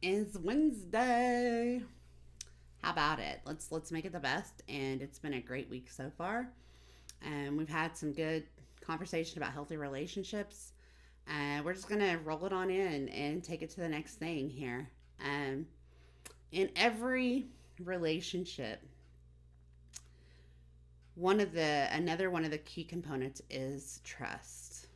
It's Wednesday. How about it? Let's make it the best. And it's been a great week so far. And we've had some good conversation about healthy relationships. And we're just gonna roll it on in and take it to the next thing here. Um, in every relationship, one of the key components is trust.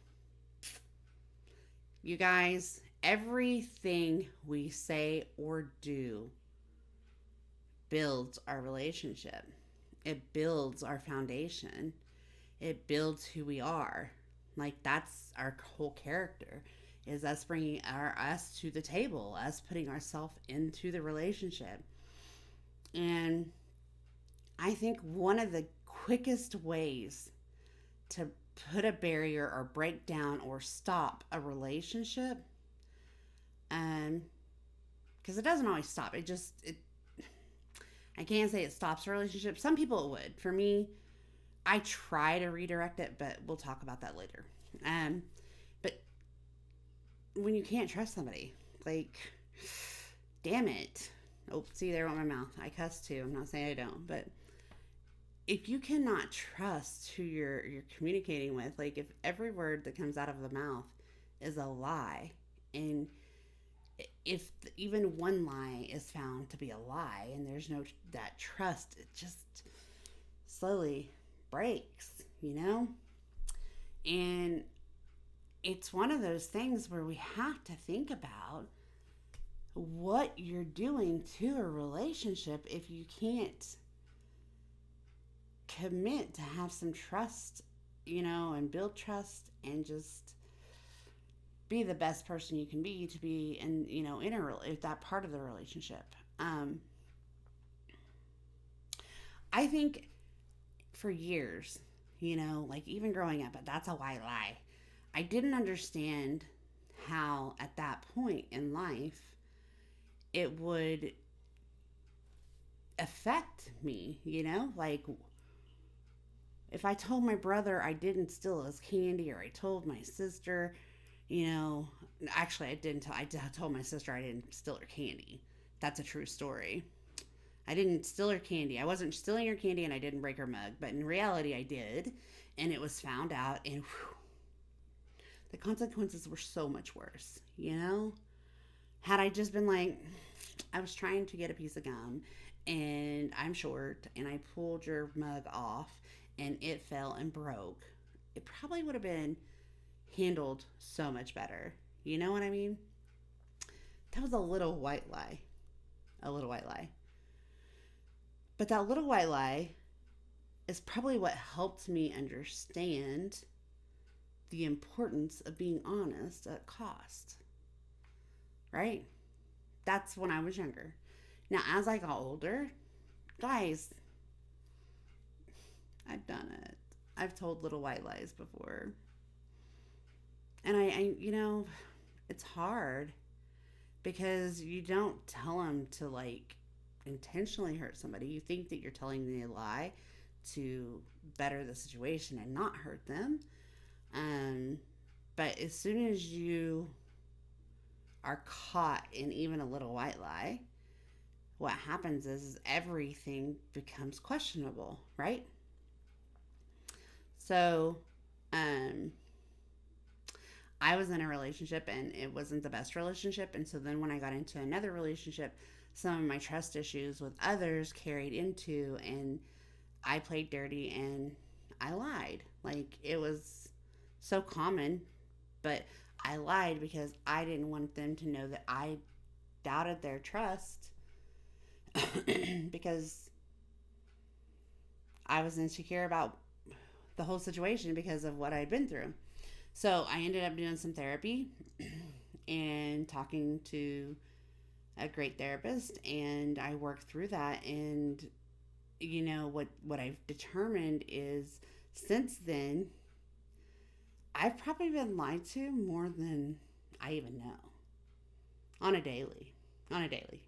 You guys, everything we say or do builds our relationship. It builds our foundation. It builds who we are. Like that's our whole character is us bringing us to the table, us putting ourselves into the relationship. And I think one of the quickest ways to put a barrier or break down or stop a relationship, um because it doesn't always stop, it I can't say it stops a relationship. Some people it would. For me, I try to redirect it, but we'll talk about that later. Um, but when you can't trust somebody, like, damn it. Oh, see, there went my mouth. I cuss too. I'm not saying I don't, but if you cannot trust who you're communicating with, like if every word that comes out of the mouth is a lie, and if even one lie is found to be a lie, and there's no that trust, it just slowly breaks, you know? And it's one of those things where we have to think about what you're doing to a relationship if you can't commit to have some trust, and build trust and just be the best person you can be to be in that part of the relationship. Um, I think for years, like even growing up, but that's a white lie. I didn't understand how at that point in life it would affect me, like if I told my brother I didn't steal his candy, or I told my sister, you know, actually I didn't tell, I told my sister I didn't steal her candy. That's a true story. I didn't steal her candy. I wasn't stealing her candy and I didn't break her mug, but in reality I did, and it was found out, and whew, the consequences were so much worse, Had I just been like, I was trying to get a piece of gum and I'm short and I pulled your mug off and it fell and broke, it probably would have been handled so much better. You know what I mean? That was a little white lie. A little white lie. But that little white lie is probably what helped me understand the importance of being honest at cost. Right? That's when I was younger. Now, as I got older, guys, I've done it. I've told little white lies before. And it's hard because you don't tell them to like intentionally hurt somebody. You think that you're telling them a lie to better the situation and not hurt them. Um, but as soon as you are caught in even a little white lie, what happens is everything becomes questionable, right? So, um, I was in a relationship and it wasn't the best relationship. And so then when I got into another relationship, some of my trust issues with others carried into, and I played dirty and I lied. Like it was so common, but I lied because I didn't want them to know that I doubted their trust because I was insecure about the whole situation because of what I'd been through. So I ended up doing some therapy and talking to a great therapist, and I worked through that. And what I've determined is since then I've probably been lied to more than I even know on a daily, on a daily.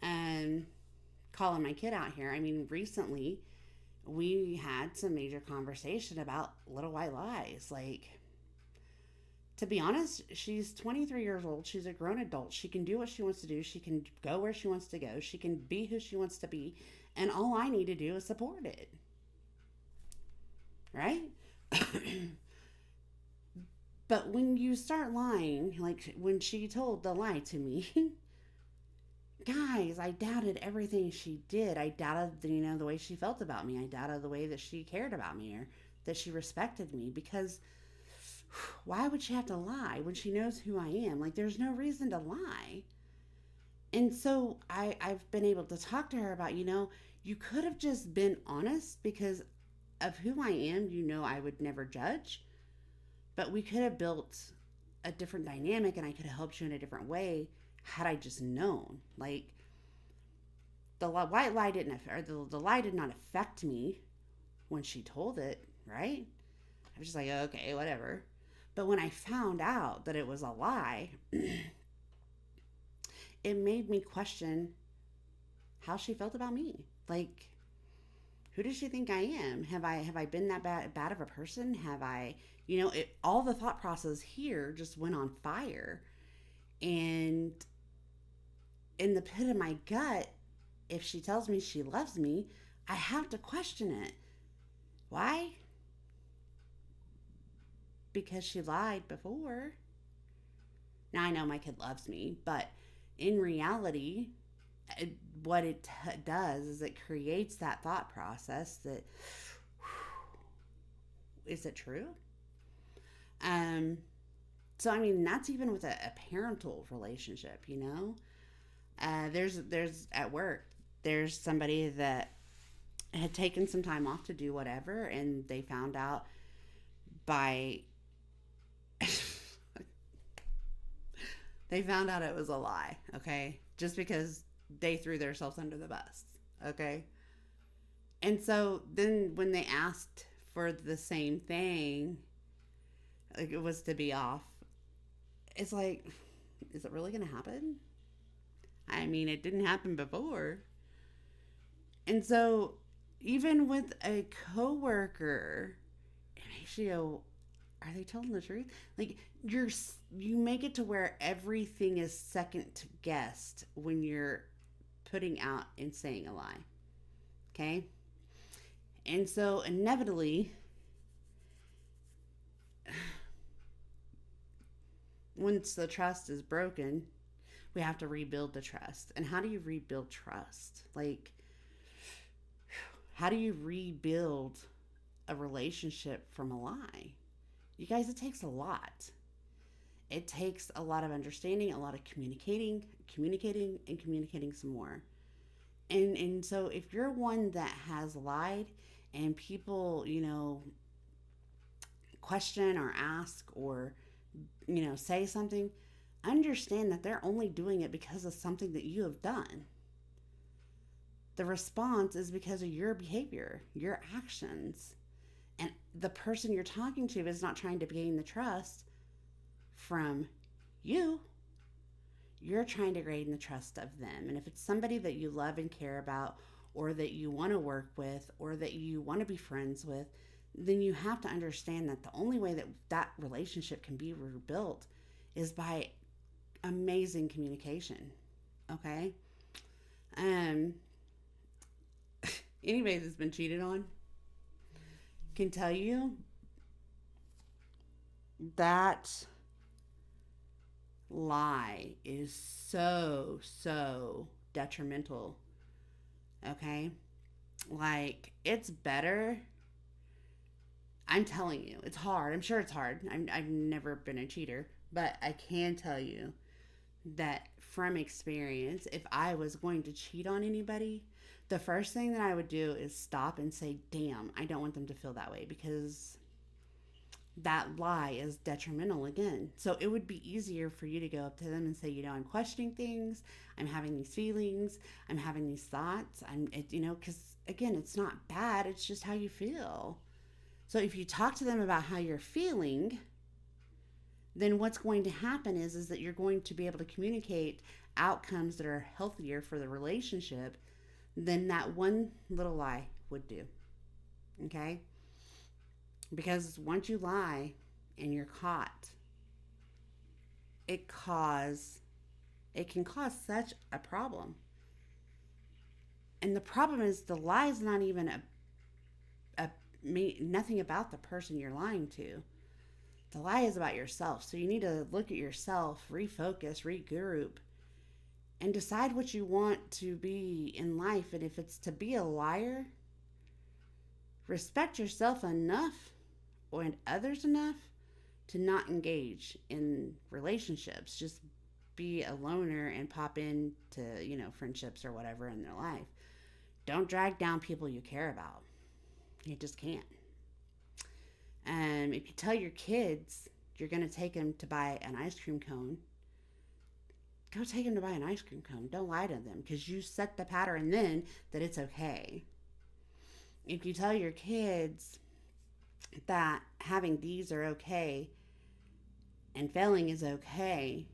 And calling my kid out here. I mean, recently we had some major conversation about little white lies. Like, To be honest, she's 23 years old. She's a grown adult. She can do what she wants to do. She can go where she wants to go. She can be who she wants to be. And all I need to do is support it. Right? But when you start lying, like when she told the lie to me, guys, I doubted everything she did. I doubted, the way she felt about me. I doubted the way that she cared about me or that she respected me, because why would she have to lie when she knows who I am? Like, there's no reason to lie. And so I've been able to talk to her about, you could have just been honest, because of who I am, I would never judge. But we could have built a different dynamic, and I could have helped you in a different way had I just known. Like, the white lie didn't, or the lie did not affect me when she told it, right? I was just like, okay, whatever. But when I found out that it was a lie, it made me question how she felt about me. Like, who does she think I am? Have I been that bad of a person? Have I, all the thought process here just went on fire. And in the pit of my gut, if she tells me she loves me, I have to question it. Why? Because she lied before. Now, I know my kid loves me, but in reality, what it does is it creates that thought process that, is it true? So I mean, that's even with a parental relationship, there's at work, there's somebody that had taken some time off to do whatever, and they found out by they found out it was a lie, okay? Just because they threw themselves under the bus, okay? And so then when they asked for the same thing, like, it was to be off, it's like, is it really going to happen? I mean, it didn't happen before. And so even with a coworker, it makes you go, are they telling the truth? Like, you make it to where everything is second guessed when you're putting out and saying a lie. Okay? And so inevitably, once the trust is broken, we have to rebuild the trust. And how do you rebuild trust? Like, how do you rebuild a relationship from a lie? You guys, it takes a lot. It takes a lot of understanding, a lot of communicating, and communicating some more. And so if you're one that has lied and people, question or ask or, say something, understand that they're only doing it because of something that you have done. The response is because of your behavior, your actions. And the person you're talking to is not trying to gain the trust from you. You're trying to gain the trust of them. And if it's somebody that you love and care about, or that you want to work with, or that you want to be friends with, then you have to understand that the only way that that relationship can be rebuilt is by amazing communication. Okay? Anybody that's been cheated on can tell you that lie is so detrimental. Okay? Like, it's better. I'm telling you, it's hard. I'm sure it's hard. I've never been a cheater, but I can tell you that from experience, if I was going to cheat on anybody, the first thing that I would do is stop and say, damn, I don't want them to feel that way, because that lie is detrimental again. So it would be easier for you to go up to them and say, I'm questioning things. I'm having these feelings. I'm having these thoughts. Because again, it's not bad. It's just how you feel. So if you talk to them about how you're feeling, then what's going to happen is that you're going to be able to communicate outcomes that are healthier for the relationship than that one little lie would do. Okay? Because once you lie and you're caught, it cause it can cause such a problem. And the problem is the lie is not even nothing about the person you're lying to. The lie is about yourself. So you need to look at yourself, refocus, regroup, and decide what you want to be in life. And if it's to be a liar, respect yourself enough and others enough to not engage in relationships. Just be a loner and pop into, friendships or whatever in their life. Don't drag down people you care about. You just can't. If you tell your kids you're going to take them to buy an ice cream cone, go take them to buy an ice cream cone. Don't lie to them because you set the pattern then that it's okay. If you tell your kids that having D's are okay and failing is okay,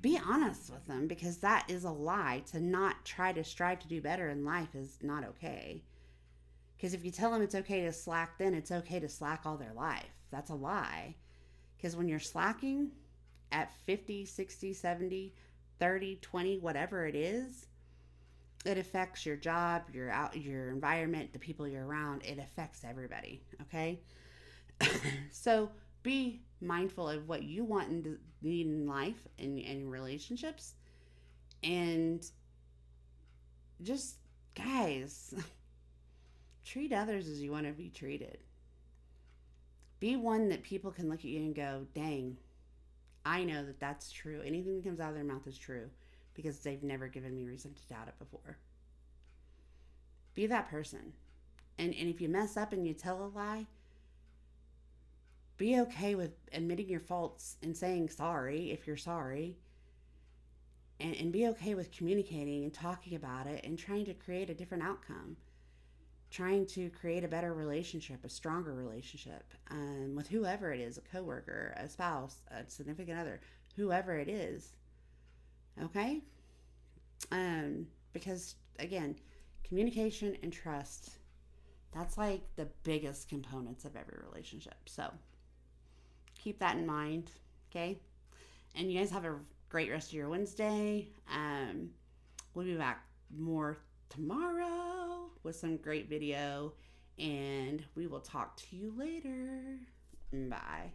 be honest with them because that is a lie. To not try to strive to do better in life is not okay. Because if you tell them it's okay to slack, then it's okay to slack all their life. That's a lie. Because when you're slacking at 50, 60, 70, 30, 20, whatever it is, it affects your job, your environment, the people you're around. It affects everybody, okay? So be mindful of what you want and need in life and in relationships. And just, guys, treat others as you want to be treated. Be one that people can look at you and go, dang, I know that that's true. Anything that comes out of their mouth is true because they've never given me reason to doubt it before. Be that person. And if you mess up and you tell a lie, be okay with admitting your faults and saying sorry if you're sorry. And be okay with communicating and talking about it and trying to create a different outcome. Trying to create a better relationship, a stronger relationship with whoever it is, a coworker, a spouse, a significant other, whoever it is. Okay? Because, again, communication and trust, that's like the biggest components of every relationship. So keep that in mind, okay? And you guys have a great rest of your Wednesday. We'll be back more tomorrow with some great video, and we will talk to you later. Bye.